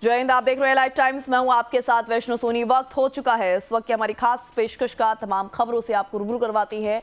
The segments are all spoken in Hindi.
जय हिंद, आप देख रहे हैं लाइव टाइम्स। मैं हूं आपके साथ वैष्णो सोनी। वक्त हो चुका है इस वक्त की हमारी खास पेशकश का। तमाम खबरों से आपको रूबरू करवाती है।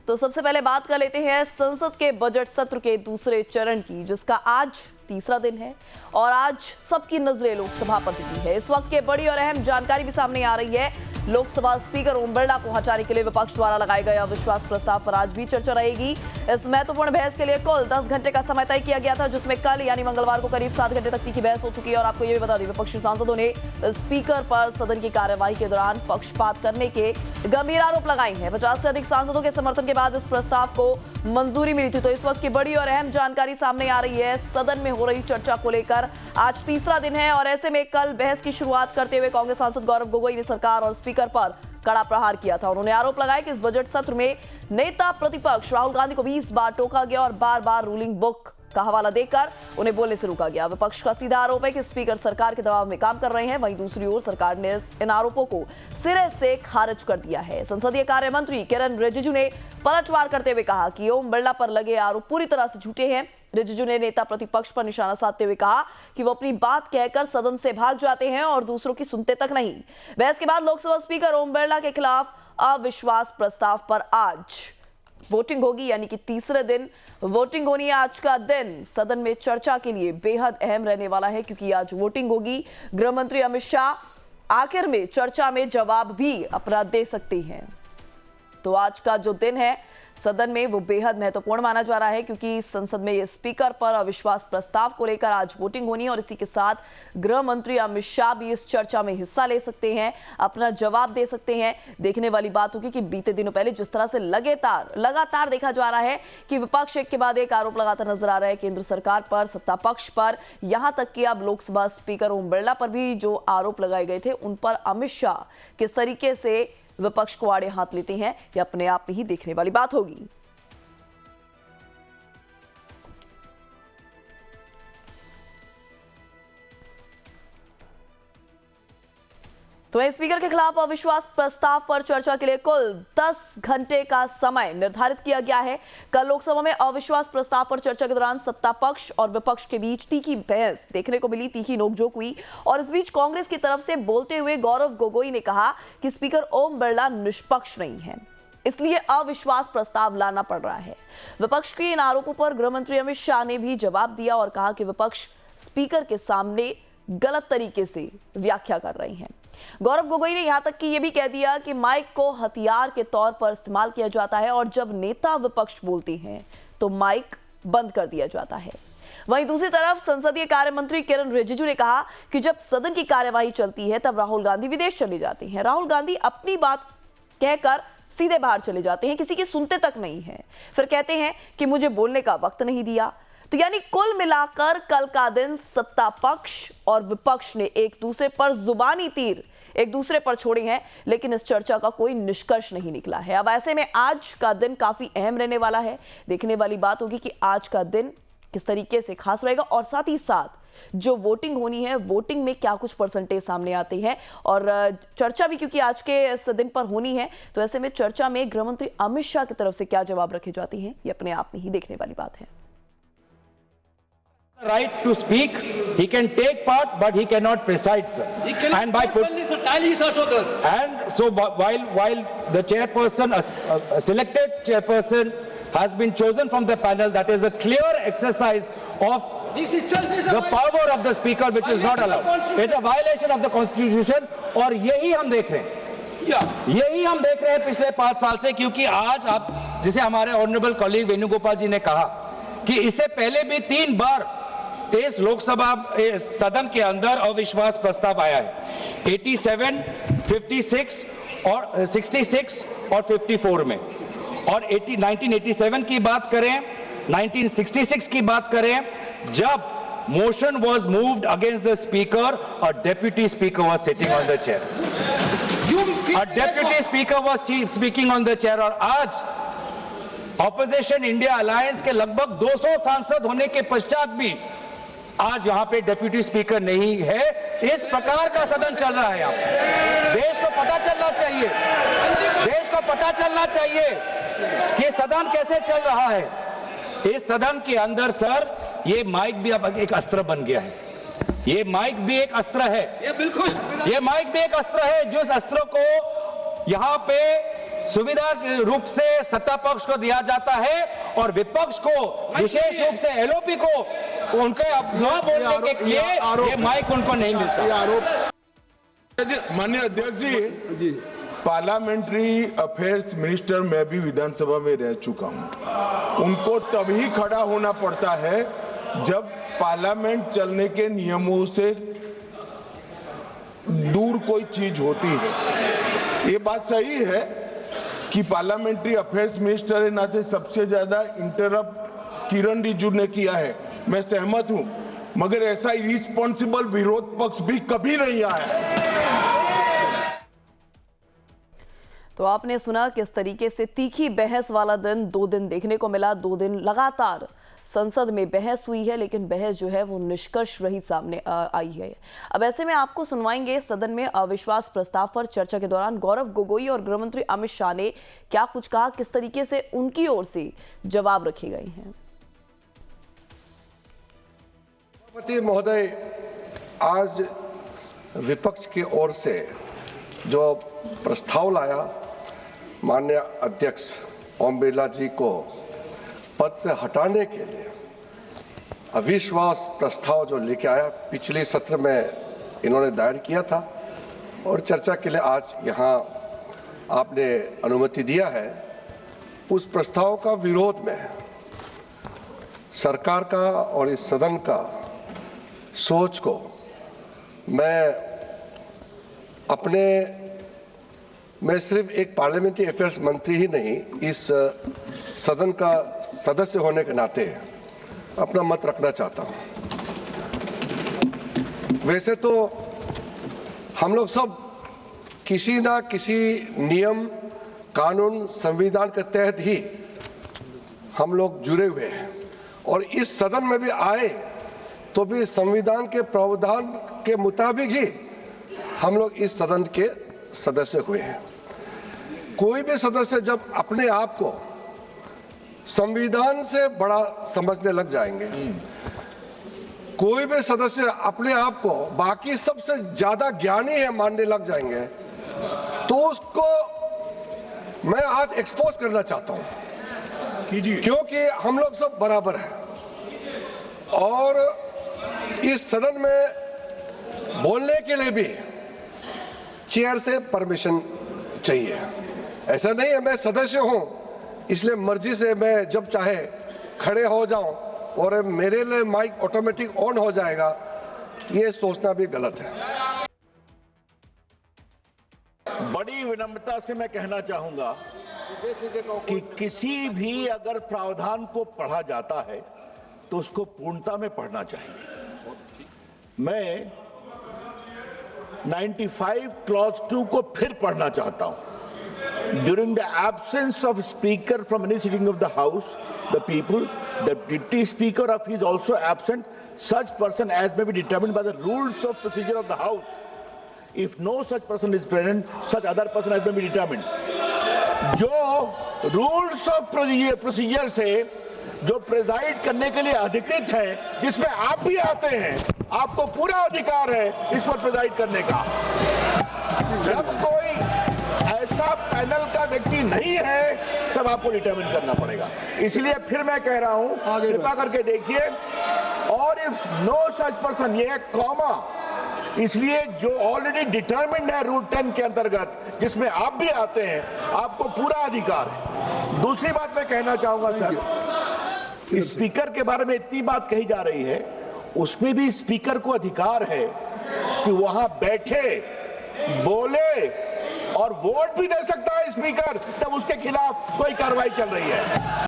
तो सबसे पहले बात कर लेते हैं संसद के बजट सत्र के दूसरे चरण की, जिसका आज तीसरा दिन है और आज सबकी नजरें लोकसभा पर टिकी है। इस वक्त के बड़ी और अहम जानकारी भी सामने आ रही है। लोकसभा स्पीकर ओम बिरला को हटाने के लिए विपक्ष द्वारा लगाए गए अविश्वास प्रस्ताव पर आज भी चर्चा रहेगी। इस महत्वपूर्ण बहस के लिए कुल 10 घंटे का समय तय किया गया था, जिसमें कल यानी मंगलवार को करीब 7 घंटे तक की बहस हो चुकी है। और आपको यह भी बता दें, विपक्षी सांसदों ने स्पीकर पर सदन की कार्यवाही के दौरान पक्षपात करने के गंभीर आरोप लगाए हैं। 50 से अधिक सांसदों के समर्थन के बाद इस प्रस्ताव को मंजूरी मिली थी। तो इस वक्त की बड़ी और अहम जानकारी सामने आ रही है सदन में हो रही चर्चा को लेकर। आज तीसरा दिन है और ऐसे में कल बहस की शुरुआत करते हुए कांग्रेस सांसद गौरव गोगोई ने सरकार और स्पीकर पर कड़ा प्रहार किया था। उन्होंने आरोप लगाया कि इस बजट सत्र में नेता प्रतिपक्ष राहुल गांधी को 20 बार टोका गया और बार बार रूलिंग बुक का हवाला देकर उन्हें बोलने से रोका गया। विपक्ष का सीधा आरोप है कि स्पीकर सरकार के दबाव में काम कर रहे हैं। वहीं दूसरी ओर सरकार ने इन आरोपों को सिरे से खारिज कर दिया है। संसदीय कार्य मंत्री किरण रिजिजू ने पलटवार करते हुए कहा कि ओम बिरला पर लगे आरोप पूरी तरह से झूठे हैं। रिजिजू ने नेता प्रतिपक्ष पर निशाना साधते हुए कहा कि वो अपनी बात कहकर सदन से भाग जाते हैं और दूसरों की सुनते तक नहीं। बहस के बाद लोकसभा स्पीकर ओम बिरला के खिलाफ अविश्वास प्रस्ताव पर आज वोटिंग होगी, यानी कि तीसरे दिन वोटिंग होनी है। आज का दिन सदन में चर्चा के लिए बेहद अहम रहने वाला है, क्योंकि आज वोटिंग होगी। गृह मंत्री अमित शाह आखिर में चर्चा में जवाब भी अपना दे सकते हैं। तो आज का जो दिन है सदन में वो बेहद महत्वपूर्ण माना जा रहा है, क्योंकि संसद में ये स्पीकर पर अविश्वास प्रस्ताव को लेकर आज वोटिंग होनी है। और इसी के साथ गृह मंत्री अमित शाह भी इस चर्चा में हिस्सा ले सकते हैं, अपना जवाब दे सकते हैं। देखने वाली बात होगी कि बीते दिनों पहले जिस तरह से लगातार देखा जा रहा है कि विपक्ष एक के बाद एक आरोप लगाता नजर आ रहा है केंद्र सरकार पर, सत्ता पक्ष पर, यहां तक कि अब लोकसभा स्पीकर ओम बिरला पर भी जो आरोप लगाए गए थे उन पर अमित शाह किस तरीके से विपक्ष को आड़े हाथ लेते हैं, यह अपने आप में ही देखने वाली बात होगी। तो स्पीकर के खिलाफ अविश्वास प्रस्ताव पर चर्चा के लिए कुल 10 घंटे का समय निर्धारित किया गया है। कल लोकसभा में अविश्वास प्रस्ताव पर चर्चा के दौरान सत्ता पक्ष और विपक्ष के बीच तीखी बहस देखने को मिली, तीखी नोकझोंक हुई। और इस बीच कांग्रेस की तरफ से बोलते हुए गौरव गोगोई ने कहा कि स्पीकर ओम बिरला निष्पक्ष नहीं है, इसलिए अविश्वास प्रस्ताव लाना पड़ रहा है। विपक्ष के इन आरोपों पर गृह मंत्री अमित शाह ने भी जवाब दिया और कहा कि विपक्ष स्पीकर के सामने गलत तरीके से व्याख्या कर रहे हैं। गौरव गोगोई ने यहां तक कि यह भी कह दिया कि माइक को हथियार के तौर पर इस्तेमाल किया जाता है और जब नेता विपक्ष बोलते हैं तो माइक बंद कर दिया जाता है। वहीं दूसरी तरफ संसदीय कार्य मंत्री किरण रिजिजू ने कहा कि जब सदन की कार्यवाही चलती है तब राहुल गांधी विदेश चले जाते हैं। राहुल गांधी अपनी बात कहकर सीधे बाहर चले जाते हैं, किसी की सुनते तक नहीं है, फिर कहते हैं कि मुझे बोलने का वक्त नहीं दिया। तो यानी कुल मिलाकर कल का दिन सत्ता पक्ष और विपक्ष ने एक दूसरे पर जुबानी तीर एक दूसरे पर छोड़े हैं, लेकिन इस चर्चा का कोई निष्कर्ष नहीं निकला है। अब ऐसे में आज का दिन काफी अहम रहने वाला है। देखने वाली बात होगी कि आज का दिन किस तरीके से खास रहेगा और साथ ही साथ जो वोटिंग होनी है, वोटिंग में क्या कुछ परसेंटेज सामने आते हैं। और चर्चा भी क्योंकि आज के इस दिन पर होनी है, तो ऐसे में चर्चा में गृह मंत्री अमित शाह की तरफ से क्या जवाब रखे जाते हैं, ये अपने आप में ही देखने वाली बात है। Right to speak, he can take part, but he cannot preside, sir. And by and so while the chairperson, a selected chairperson, has been chosen from the panel, that is a clear exercise of the power of the speaker, which is not allowed. It's a violation of the constitution, और यही हम देख रहे हैं। यही हम देख रहे हैं पिछले 5 साल से, क्योंकि आज आप जिसे हमारे ऑनरेबल कॉलीग वेणुगोपाल जी ने कहा कि इससे पहले भी 3 बार इस लोकसभा सदन के अंदर अविश्वास प्रस्ताव आया है, 87, 56 और 66 और 54 में। और 1987 की बात करें, 1966 की बात करें, जब motion was moved against the speaker और deputy speaker was sitting on the chair, deputy speaker was speaking on the chair. और आज ऑपोजिशन इंडिया अलायंस के लगभग 200 सांसद होने के पश्चात भी आज यहां पे डेप्यूटी स्पीकर नहीं है। इस प्रकार का सदन चल रहा है। यहां देश को पता चलना चाहिए, देश को पता चलना चाहिए कि सदन कैसे चल रहा है। इस सदन के अंदर सर ये माइक भी अब एक अस्त्र बन गया है। ये माइक भी एक अस्त्र है, ये बिल्कुल ये माइक भी एक अस्त्र है, जिस अस्त्र को यहाँ पे सुविधा के रूप से सत्ता पक्ष को दिया जाता है और विपक्ष को विशेष रूप से एलओपी को उनके अपना बोलने के लिए ये माइक उनको नहीं मिलता। ये आरोप माननीय अध्यक्ष जी, पार्लियामेंट्री अफेयर्स मिनिस्टर मैं भी विधानसभा में रह चुका हूं। उनको तभी खड़ा होना पड़ता है जब पार्लियामेंट चलने के नियमों से दूर कोई चीज होती है। ये बात सही है कि पार्लियामेंट्री अफेयर्स मिनिस्टर के नाते सबसे ज्यादा इंटरप्ट किरण रिजिजू ने किया है, मैं सहमत हूं, मगर ऐसा इरिस्पॉन्सिबल विरोध पक्ष भी कभी नहीं आया है। तो आपने सुना किस तरीके से तीखी बहस वाला दिन 2 दिन देखने को मिला। 2 दिन लगातार संसद में बहस हुई है, लेकिन बहस जो है वो निष्कर्ष रहित सामने आई है। अब ऐसे में आपको सुनवाएंगे सदन में अविश्वास प्रस्ताव पर चर्चा के दौरान गौरव गोगोई और गृहमंत्री अमित शाह ने क्या कुछ कहा, किस तरीके से उनकी ओर से जवाब रखे गए हैं। सभापति महोदय, आज विपक्ष की ओर से जो प्रस्ताव लाया, माननीय अध्यक्ष ओम बिरला जी को पद से हटाने के लिए अविश्वास प्रस्ताव जो लेके आया, पिछले सत्र में इन्होंने दायर किया था और चर्चा के लिए आज यहां आपने अनुमति दिया है। उस प्रस्ताव का विरोध में सरकार का और इस सदन का सोच को मैं सिर्फ एक पार्लियामेंट्री अफेयर्स मंत्री ही नहीं, इस सदन का सदस्य होने के नाते अपना मत रखना चाहता हूं। वैसे तो हम लोग सब किसी ना किसी नियम, कानून, संविधान के तहत ही हम लोग जुड़े हुए हैं और इस सदन में भी आए तो भी संविधान के प्रावधान के मुताबिक ही हम लोग इस सदन के सदस्य हुए हैं। कोई भी सदस्य जब अपने आप को संविधान से बड़ा समझने लग जाएंगे, कोई भी सदस्य अपने आप को बाकी सबसे ज्यादा ज्ञानी है मानने लग जाएंगे, तो उसको मैं आज एक्सपोज करना चाहता हूं, क्योंकि हम लोग सब बराबर हैं और इस सदन में बोलने के लिए भी चेयर से परमिशन चाहिए। ऐसा नहीं है मैं सदस्य हूं इसलिए मर्जी से मैं जब चाहे खड़े हो जाऊं और मेरे लिए माइक ऑटोमेटिक ऑन हो जाएगा, ये सोचना भी गलत है। बड़ी विनम्रता से मैं कहना चाहूंगा कि किसी भी अगर प्रावधान को पढ़ा जाता है तो उसको पूर्णता में पढ़ना चाहिए। मैं 95 क्लॉज 2 को फिर पढ़ना चाहता हूं। During the absence of speaker from any sitting of the house, the people, the deputy speaker of is also absent, such person as may be determined by the rules of procedure of the house. If no such person is present, such other person as may be determined. जो रूल्स ऑफ प्रोसीजर से जो प्रेजाइड करने के लिए अधिकृत है, जिसमें आप भी आते हैं, आपको पूरा अधिकार है इस पर प्रेजाइड करने का। जब कोई ऐसा पैनल का व्यक्ति नहीं है तब आपको डिटरमिन करना पड़ेगा। इसलिए फिर मैं कह रहा हूं, कृपा करके देखिए, और इफ नो सच पर्सन, ये है कॉमा, इसलिए जो ऑलरेडी डिटरमिन्ड है रूल 10 के अंतर्गत, जिसमें आप भी आते हैं, आपको पूरा अधिकार है। दूसरी बात मैं कहना चाहूंगा सर, स्पीकर के बारे में इतनी बात कही जा रही है, उसमें भी स्पीकर को अधिकार है कि वहां बैठे, बोले और वोट भी दे सकता है स्पीकर, तब उसके खिलाफ कोई कार्रवाई चल रही है।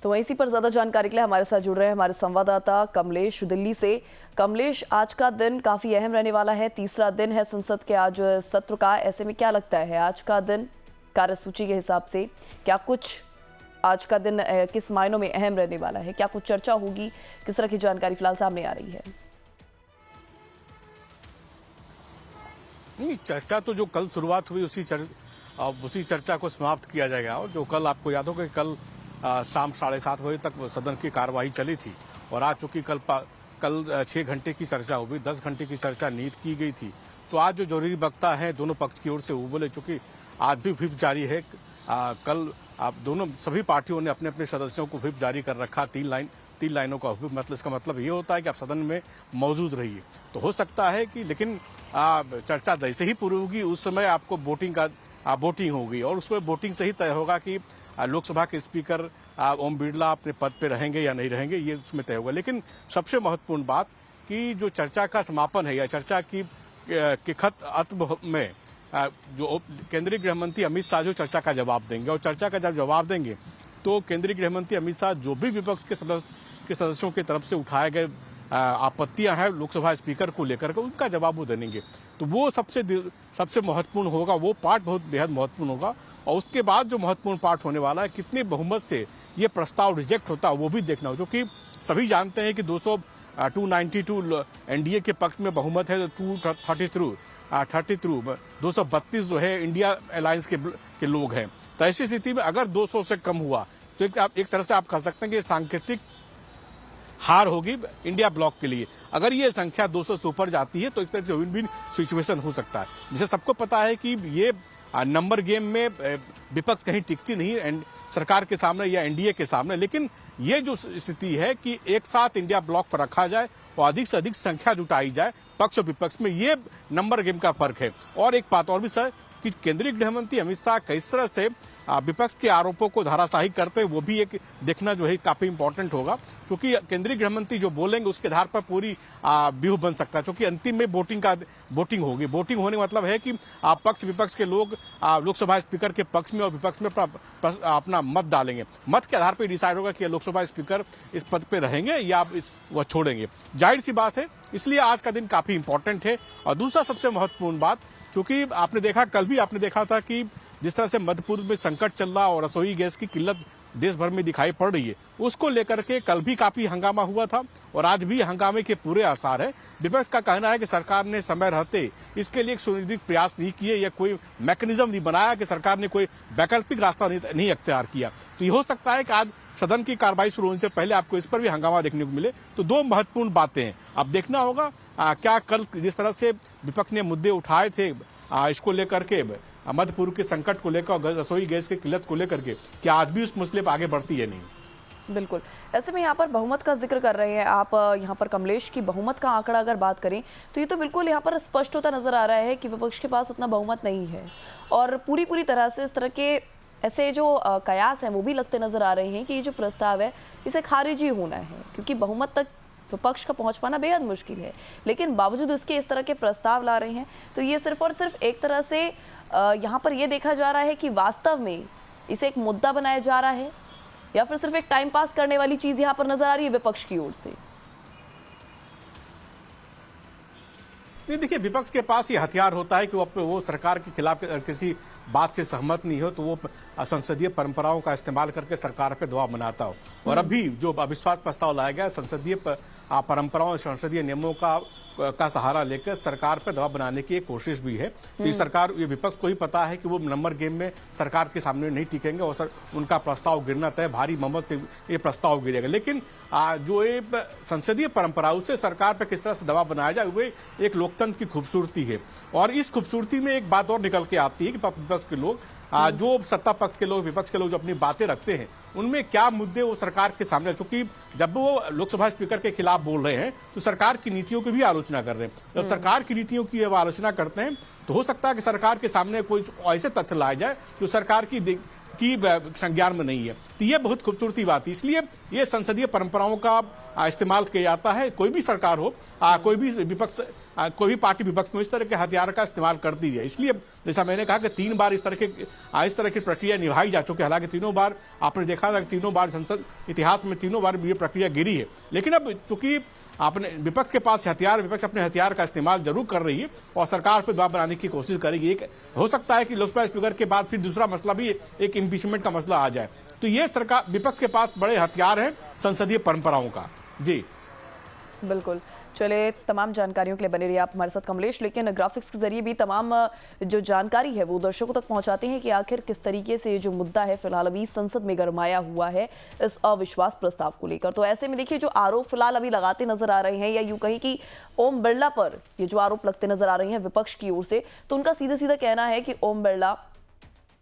तो इसी पर ज्यादा जानकारी के लिए हमारे साथ जुड़ रहे हैं हमारे संवाददाता कमलेश दिल्ली से। कमलेश, आज का दिन काफी अहम रहने वाला है, तीसरा दिन है संसद के आज सत्र का। ऐसे में क्या लगता है आज का दिन कार्यसूची के हिसाब से क्या कुछ आज का दिन किस मायनों में अहम रहने वाला है, क्या कुछ चर्चा होगी, किस तरह की जानकारी फिलहाल सामने आ रही है? नहीं, चर्चा तो जो कल शुरुआत हुई उसी चर्चा को समाप्त किया जाएगा। और जो कल आपको याद होगा कि कल शाम 7:30 बजे तक सदन की कार्यवाही चली थी और आज चूंकि कल कल 6 घंटे की चर्चा हुई, 10 घंटे की चर्चा नीट की गई थी। तो आज जो जरूरी वक्ता है दोनों पक्ष की ओर से वो बोले, चूंकि आज भी व्हिप जारी है, कल आप दोनों सभी पार्टियों ने अपने अपने सदस्यों को व्हिप जारी कर रखा, 3 लाइनों का व्हिप। मतलब इसका मतलब ये होता है कि आप सदन में मौजूद रहिए। तो हो सकता है कि लेकिन चर्चा जैसे ही पूरी होगी उस समय आपको वोटिंग होगी और उसमें वोटिंग से ही तय होगा कि लोकसभा के स्पीकर ओम बिरला अपने पद पे रहेंगे या नहीं रहेंगे, ये उसमें तय होगा। लेकिन सबसे महत्वपूर्ण बात कि जो चर्चा का समापन है या चर्चा की खत अंत में जो केंद्रीय गृह मंत्री अमित शाह जो चर्चा का जवाब देंगे, और चर्चा का जब जवाब देंगे तो केंद्रीय गृह मंत्री अमित शाह जो भी विपक्ष के सदस्यों की तरफ से उठाए गए आपत्तियां हैं लोकसभा स्पीकर को लेकर के, उनका जवाब वो देंगे। तो वो सबसे महत्वपूर्ण होगा, वो पार्ट बहुत बेहद महत्वपूर्ण होगा। और उसके बाद जो महत्वपूर्ण पार्ट होने वाला है, कितने बहुमत से ये प्रस्ताव रिजेक्ट होता है वो भी देखना हो, जो कि सभी जानते हैं कि 292 एनडीए के पक्ष में बहुमत है, 232 जो है इंडिया अलायंस के लोग हैं। तो ऐसी स्थिति में अगर 200 से कम हुआ तो एक तरह से आप कह सकते हैं कि सांकेतिक हार होगी इंडिया ब्लॉक के लिए। अगर ये संख्या 200 से ऊपर जाती है तो एक तरह से विन विन सिचुएशन हो सकता है। जिसे सबको पता है कि ये नंबर गेम में विपक्ष कहीं टिकती नहीं सरकार के सामने या एनडीए के सामने। लेकिन ये जो स्थिति है कि एक साथ इंडिया ब्लॉक पर रखा जाए और अधिक से अधिक संख्या जुटाई जाए पक्ष और विपक्ष में, ये नंबर गेम का फर्क है। और एक बात और भी सर कि केंद्रीय गृह मंत्री अमित शाह किस तरह से विपक्ष के आरोपों को धाराशाही करते हैं वो भी एक देखना जो है काफी इंपॉर्टेंट होगा, क्योंकि केंद्रीय गृह मंत्री जो बोलेंगे उसके आधार पर पूरी व्यूह बन सकता है। क्योंकि अंतिम में वोटिंग होगी। वोटिंग होने का मतलब है कि पक्ष विपक्ष के लोग लोकसभा स्पीकर के पक्ष में और विपक्ष में अपना मत डालेंगे। मत के आधार पर डिसाइड होगा कि लोकसभा स्पीकर इस पद पर रहेंगे या वह छोड़ेंगे। जाहिर सी बात है, इसलिए आज का दिन काफी इंपॉर्टेंट है। और दूसरा सबसे महत्वपूर्ण बात, क्योंकि आपने देखा, कल भी आपने देखा था कि जिस तरह से मध्य पूर्व में संकट चल रहा और रसोई गैस की किल्लत देश भर में दिखाई पड़ रही है, उसको लेकर के कल भी काफी हंगामा हुआ था और आज भी हंगामे के पूरे आसार है। विपक्ष का कहना है कि सरकार ने समय रहते इसके लिए एक सुनिश्चित प्रयास नहीं किए या कोई मैकेनिज्म नहीं बनाया, कि सरकार ने कोई वैकल्पिक रास्ता नहीं अख्तियार किया। तो ये हो सकता है कि आज सदन की कार्रवाई शुरू होने से पहले आपको इस पर भी हंगामा देखने को मिले। तो दो महत्वपूर्ण बातें हैं, अब देखना होगा क्या कल जिस तरह से विपक्ष ने मुद्दे उठाए थे इसको लेकर के, मध्य पूर्व के संकट को लेकर, रसोई गैस की किल्लत को लेकर के, क्या आज भी उस मसले पर आगे बढ़ती है नहीं। बिल्कुल। ऐसे में यहाँ पर बहुमत का जिक्र कर रहे हैं आप, यहाँ पर कमलेश की बहुमत का आंकड़ा अगर बात करें तो ये तो बिल्कुल यहाँ पर स्पष्ट होता नजर आ रहा है कि विपक्ष के पास उतना बहुमत नहीं है और पूरी तरह से इस तरह के ऐसे जो कयास हैं वो भी लगते नजर आ रहे हैं कि ये जो प्रस्ताव है इसे खारिज ही होना है, क्योंकि बहुमत तक विपक्ष का पहुंच पाना बेहद मुश्किल है। लेकिन बावजूद इसके इस तरह के प्रस्ताव ला रहे हैं, तो ये सिर्फ और सिर्फ एक तरह से यहाँ पर ये देखा जा रहा है कि वास्तव में इसे एक मुद्दा बनाया जा रहा है या फिर सिर्फ एक टाइम पास करने वाली चीज यहाँ पर नजर आ रही है विपक्ष की ओर से। नहीं, देखिए, विपक्ष के पास ये हथियार होता है कि वो सरकार के खिलाफ किसी बात से सहमत नहीं हो तो वो संसदीय परंपराओं का इस्तेमाल करके सरकार पे दबाव बनाता हो। और अभी जो अविश्वास प्रस्ताव लाया गया, संसदीय परंपराओं, संसदीय नियमों का सहारा लेकर सरकार पर दबाव बनाने की एक कोशिश भी है। तो ये विपक्ष को ही पता है कि वो नंबर गेम में सरकार के सामने नहीं टिकेंगे और उनका प्रस्ताव गिरना तय, भारी बहुमत से ये प्रस्ताव गिरेगा। लेकिन जो ये संसदीय परंपरा उससे सरकार पर किस तरह से दबाव बनाया जाए, वे एक लोकतंत्र की खूबसूरती है। और इस खूबसूरती में एक बात और निकल के आती है कि विपक्ष के लोग, जो सत्ता पक्ष के लोग, विपक्ष के लोग जो अपनी बातें रखते हैं उनमें क्या मुद्दे वो सरकार के सामने, चूंकि जब वो लोकसभा स्पीकर के खिलाफ बोल रहे हैं तो सरकार की नीतियों की भी आलोचना कर रहे हैं। जब सरकार की नीतियों की आलोचना करते हैं तो हो सकता है कि सरकार के सामने कोई ऐसे तथ्य लाए जाए जो सरकार की संज्ञान में नहीं है। तो ये बहुत खूबसूरती बात है। इसलिए ये संसदीय परंपराओं का इस्तेमाल किया जाता है। कोई भी सरकार हो, कोई भी पार्टी विपक्ष में इस तरह के हथियार का इस्तेमाल करती है। इसलिए जैसा मैंने कहा कि 3 बार इस तरह की प्रक्रिया निभाई जा चुकी है। हालांकि तीनों बार आपने देखा था कि तीनों बार संसद इतिहास में तीनों बार ये प्रक्रिया गिरी है। लेकिन अब चूंकि आपने विपक्ष के पास हथियार, विपक्ष अपने हथियार का इस्तेमाल जरूर कर रही है और सरकार पर दबाव बनाने की कोशिश करेगी। एक हो सकता है कि लोकसभा स्पीकर के बाद फिर दूसरा मसला भी एक इम्पीचमेंट का मसला आ जाए। तो ये सरकार, विपक्ष के पास बड़े हथियार हैं संसदीय परंपराओं का। जी बिल्कुल। चले, तमाम जानकारियों के लिए बने रहिए आप हमारे साथ कमलेश। लेकिन ग्राफिक्स के जरिए भी तमाम जो जानकारी है वो दर्शकों तक पहुंचाते हैं कि आखिर किस तरीके से ये जो मुद्दा है फिलहाल अभी संसद में गरमाया हुआ है इस अविश्वास प्रस्ताव को लेकर। तो ऐसे में देखिए, जो आरोप फिलहाल अभी लगाते नजर आ रहे हैं, या यूं कहीं कि ओम बिरला पर ये जो आरोप लगते नजर आ रहे हैं विपक्ष की ओर से, तो उनका सीधा सीधा कहना है कि ओम बिरला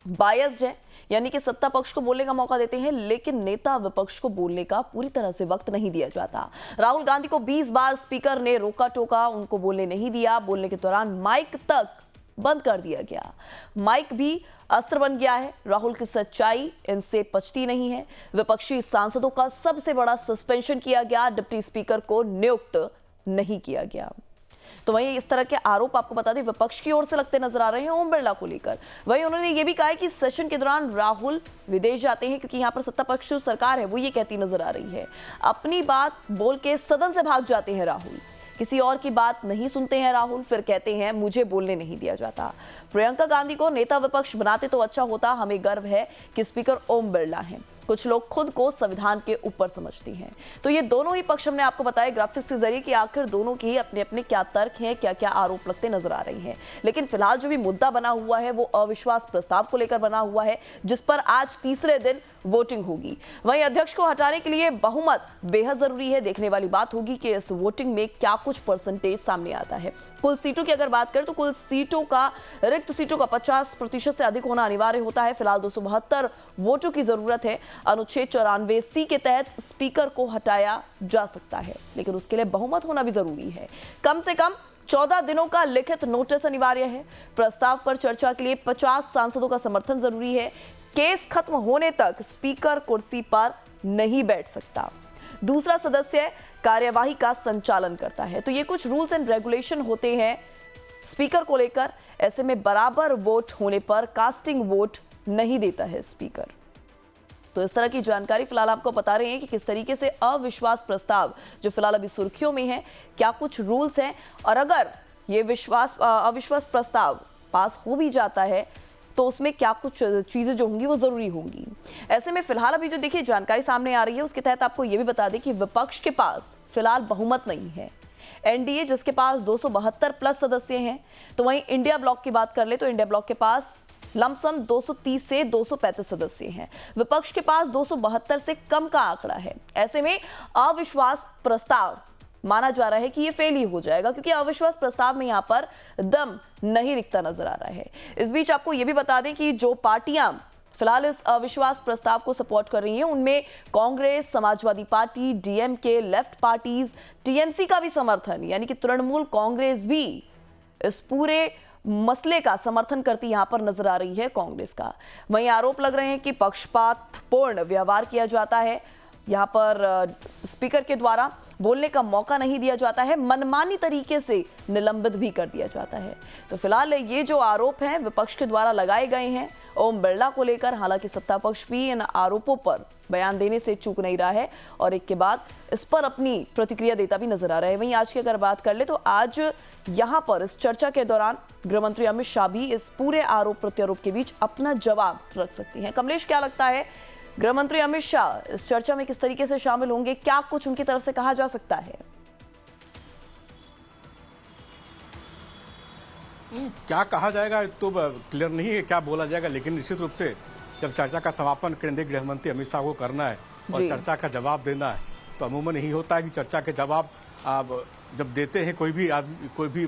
बायस्ड है, यानी कि सत्ता पक्ष को बोलने का मौका देते हैं लेकिन नेता विपक्ष को बोलने का पूरी तरह से वक्त नहीं दिया जाता। राहुल गांधी को 20 बार स्पीकर ने रोका टोका, उनको बोलने नहीं दिया। बोलने के दौरान माइक तक बंद कर दिया गया। माइक भी अस्त्र बन गया है। राहुल की सच्चाई इनसे पचती नहीं है। विपक्षी सांसदों का सबसे बड़ा सस्पेंशन किया गया, डिप्टी स्पीकर को नियुक्त नहीं किया गया। तो वहीं इस तरह के आरोप आपको बता दें विपक्ष की ओर से लगते नजर आ रहे हैं ओम बिरला को लेकर। वहीं उन्होंने ये भी कहा है कि सेशन के दौरान राहुल विदेश जाते हैं क्योंकि यहाँ पर सत्ता पक्ष जो सरकार है वो ये कहती नजर आ रही है। अपनी बात बोल के सदन से भाग जाते हैं राहुल, किसी और की बात नहीं सुनते हैं राहुल, फिर कहते हैं मुझे बोलने नहीं दिया जाता। प्रियंका गांधी को नेता विपक्ष बनाते तो अच्छा होता, हमें गर्व है कि स्पीकर ओम बिरला हैं। कुछ लोग खुद को संविधान के ऊपर समझते हैं। तो ये दोनों ही पक्ष हमने आपको बताया ग्राफिक्स के जरिए कि आखिर दोनों के ही अपने अपने क्या तर्क हैं, क्या क्या आरोप लगते नजर आ रहे हैं। लेकिन फिलहाल जो भी मुद्दा बना हुआ है वो अविश्वास प्रस्ताव को लेकर बना हुआ है, जिस पर आज तीसरे दिन वोटिंग होगी। वहीं अध्यक्ष को हटाने के लिए बहुमत बेहद जरूरी है। देखने वाली बात होगी कि इस वोटिंग में क्या कुछ परसेंटेज सामने आता है। कुल सीटों की अगर बात करें तो कुल सीटों का, रिक्त सीटों का 50% से अधिक होना अनिवार्य होता है। फिलहाल 272 वोटों की जरूरत है। अनुच्छेद 94C के तहत स्पीकर को हटाया जा सकता है, लेकिन उसके लिए बहुमत होना भी जरूरी है। कम से कम 14 दिनों का लिखित नोटिस अनिवार्य है। प्रस्ताव पर चर्चा के लिए 50 सांसदों का समर्थन जरूरी है। केस खत्म होने तक स्पीकर कुर्सी पर नहीं बैठ सकता। दूसरा सदस्य कार्यवाही का संचालन करता है। तो ये कुछ रूल्स एंड रेगुलेशन होते हैं स्पीकर को लेकर। ऐसे में बराबर वोट होने पर कास्टिंग वोट नहीं देता है स्पीकर। तो इस तरह की जानकारी फिलहाल आपको बता रहे हैं कि किस तरीके से अविश्वास प्रस्ताव जो फिलहाल अभी सुर्खियों में है, क्या कुछ रूल्स हैं, और अगर ये अविश्वास प्रस्ताव पास हो भी जाता है तो उसमें क्या कुछ चीजें जो होंगी वो जरूरी होंगी। ऐसे में फिलहाल अभी जो देखिए जानकारी सामने आ रही है उसके तहत आपको ये भी बता दें कि विपक्ष के पास फिलहाल बहुमत नहीं है। एनडीए जिसके पास 272 प्लस सदस्य हैं, तो वहीं इंडिया ब्लॉक की बात कर ले तो इंडिया ब्लॉक के पास लमसम 230 से 235 सदस्य हैं। विपक्ष के पास 272 से कम का आंकड़ा है। ऐसे में अविश्वास प्रस्ताव माना जा रहा है कि ये फेल ही हो जाएगा, क्योंकि अविश्वास प्रस्ताव में यहां पर दम नहीं दिखता नजर आ रहा है। इस बीच आपको यह भी बता दें कि जो पार्टियां फिलहाल इस अविश्वास प्रस्ताव को सपोर्ट कर रही हैं उनमें Congress, Samajwadi party, DMK, left parties, TMC का भी समर्थन, यानी कि तृणमूल कांग्रेस भी इस पूरे मसले का समर्थन करती यहां पर नजर आ रही है कांग्रेस का। वहीं आरोप लग रहे हैं कि पक्षपातपूर्ण व्यवहार किया जाता है, यहां पर स्पीकर के द्वारा बोलने का मौका नहीं दिया जाता है, मनमानी तरीके से निलंबित भी कर दिया जाता है। तो फिलहाल ये जो आरोप हैं विपक्ष के द्वारा लगाए गए हैं ओम बिरला को लेकर, हालांकि सत्ता पक्ष भी इन आरोपों पर बयान देने से चूक नहीं रहा है और एक के बाद इस पर अपनी प्रतिक्रिया देता भी नजर आ रहा है। वहीं आज की अगर बात कर ले तो आज यहां पर इस चर्चा के दौरान गृहमंत्री अमित शाह भी इस पूरे आरोप प्रत्यारोप के बीच अपना जवाब रख सकते हैं। कमलेश, क्या लगता है गृहमंत्री अमित शाह इस चर्चा में किस तरीके से शामिल होंगे? क्या कुछ उनकी तरफ से कहा जा सकता है? क्या कहा जाएगा तो क्लियर नहीं है क्या बोला जाएगा, लेकिन निश्चित रूप से जब चर्चा का समापन केंद्रीय गृह मंत्री अमित शाह को करना है और चर्चा का जवाब देना है, तो अमूमन यही होता है कि चर्चा के जवाब जब देते हैं कोई भी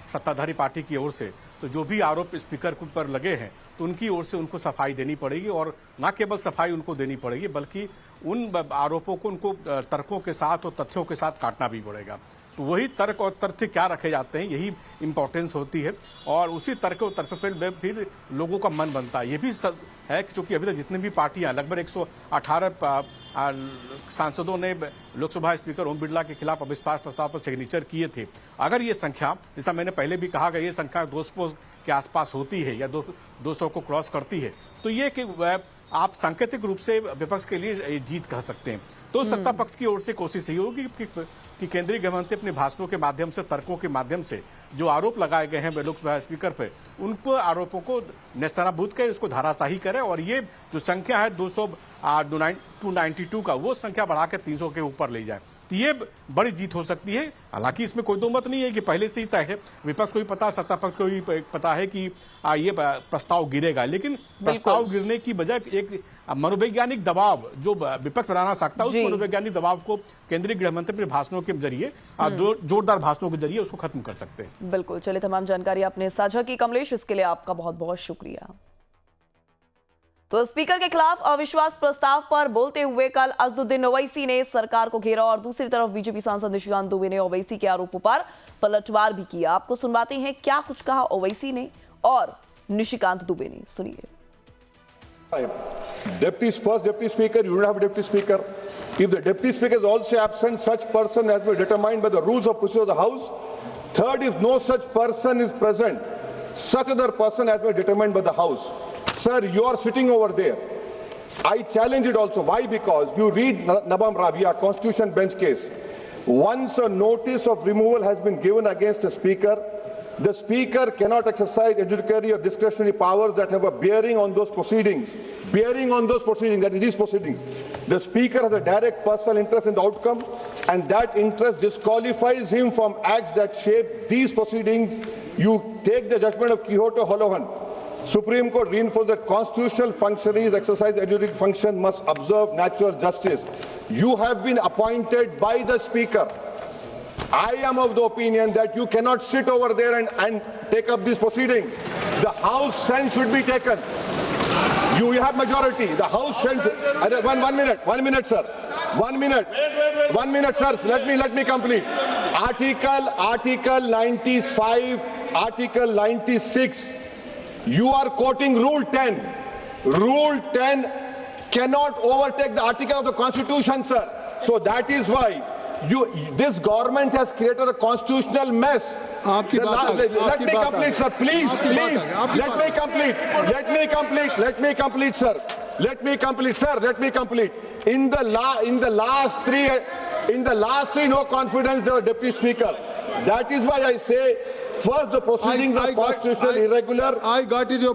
सत्ताधारी पार्टी की ओर से, तो जो भी आरोप स्पीकर पर लगे हैं तो उनकी ओर से उनको सफाई देनी पड़ेगी, और न केवल सफाई उनको देनी पड़ेगी बल्कि उन आरोपों को उनको तर्कों के साथ और तथ्यों के साथ काटना भी पड़ेगा। तो वही तर्क और तथ्य क्या रखे जाते हैं यही इंपॉर्टेंस होती है, और उसी तर्क और तर्क पर फिर लोगों का मन बनता है। ये भी है कि चूंकि अभी तक जितनी भी पार्टियां, लगभग 118 सांसदों ने लोकसभा स्पीकर ओम बिरला के खिलाफ अविश्वास प्रस्ताव पर सिग्नेचर किए थे, अगर ये संख्या, जैसा मैंने पहले भी कहा कि ये संख्या 200 के आसपास होती है या 200 को क्रॉस करती है, तो ये कि आप सांकेतिक रूप से विपक्ष के लिए जीत कह सकते हैं। तो सत्ता पक्ष की ओर से कोशिश ये होगी कि केंद्रीय गृह मंत्री अपने भाषणों के माध्यम से, तर्कों के माध्यम से जो आरोप लगाए गए हैं लोकसभा स्पीकर पर, उन पर आरोपों को नेस्तनाबूद करे, उसको धाराशाही करे, और ये जो संख्या है 292 का वो संख्या बढ़ा के 300 के ऊपर ले जाए, तो ये बड़ी जीत हो सकती है। हालांकि इसमें कोई दो मत नहीं है कि पहले से ही तय है, विपक्ष को भी पता, सत्ता पक्ष को भी पता है कि ये प्रस्ताव गिरेगा, लेकिन प्रस्ताव गिरने की वजह एक मनोवैज्ञानिक दबाव जो विपक्ष बनाना सकता है, उस मनोवैज्ञानिक दबाव को केंद्रीय गृह मंत्री अपने भाषणों के जरिए, जोरदार भाषणों के जरिए उसको खत्म कर सकते हैं। बिल्कुल, चलिए, तमाम जानकारी आपने साझा की कमलेश, इसके लिए आपका बहुत बहुत शुक्रिया। तो स्पीकर के खिलाफ अविश्वास प्रस्ताव पर बोलते हुए कल अजदुद्दीन ओवैसी ने सरकार को घेरा और दूसरी तरफ बीजेपी सांसद निशिकांत दुबे ने ओवैसी के आरोपों पर पलटवार भी किया। आपको सुनवाते हैं क्या कुछ कहा ओवैसी ने और निशिकांत दुबे ने, सुनिए। First deputy speaker, you don't have a deputy speaker. If the deputy speaker is also absent, such person has been determined by the rules of procedure of the House. Third, if no such person is present, such other person has been determined by the House. Sir, you are sitting over there. I challenge it also. Why? Because you read Nabam Rabia Constitution bench case. Once a notice of removal has been given against the speaker cannot exercise adjudicatory or discretionary powers that have a bearing on those proceedings. That is these proceedings. The speaker has a direct personal interest in the outcome, and that interest disqualifies him from acts that shape these proceedings. You take the judgment of Quixote Holohan. Supreme Court reinforced that constitutional functionaries exercise adjudicative function must observe natural justice. You have been appointed by the speaker. I am of the opinion that you cannot sit over there and take up these proceedings. The House sense should be taken. You have majority. The House sense. One minute, sir. 1 minute. 1 minute, sir. Let me complete. Article 95, Article 96. You are quoting Rule 10. Rule 10 cannot overtake the article of the Constitution, sir. So that is why this government has created a constitutional mess. Let me complete, sir. Please. Let me complete, sir. In the last three, no confidence, the deputy speaker. That is why I say, first, the proceedings are constitutionally irregular. I got it. No.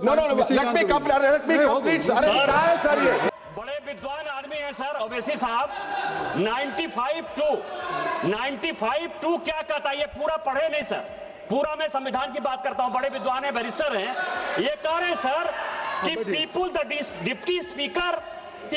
Let me complete, sir. बड़े विद्वान आदमी हैं सर ओवैसी साहब। 95(2) क्या कहता है, ये पूरा पढ़े नहीं सर, पूरा मैं संविधान की बात करता हूं। बड़े विद्वान हैं, बैरिस्टर हैं, ये कह रहे हैं सर कि people the deputy speaker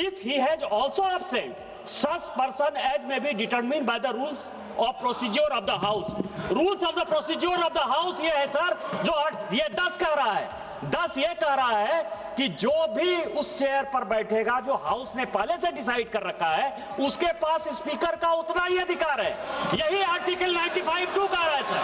if he has also absent such person as may be determined by the rules of procedure of the house. Rules of the procedure of the house ये है सर, जो ये 10 कह रहा है, 10 ये कह रहा है कि जो भी उस चेयर पर बैठेगा जो हाउस ने पहले से डिसाइड कर रखा है, उसके पास स्पीकर का उतना ही अधिकार है। यही आर्टिकल 95(2) कह रहा है सर।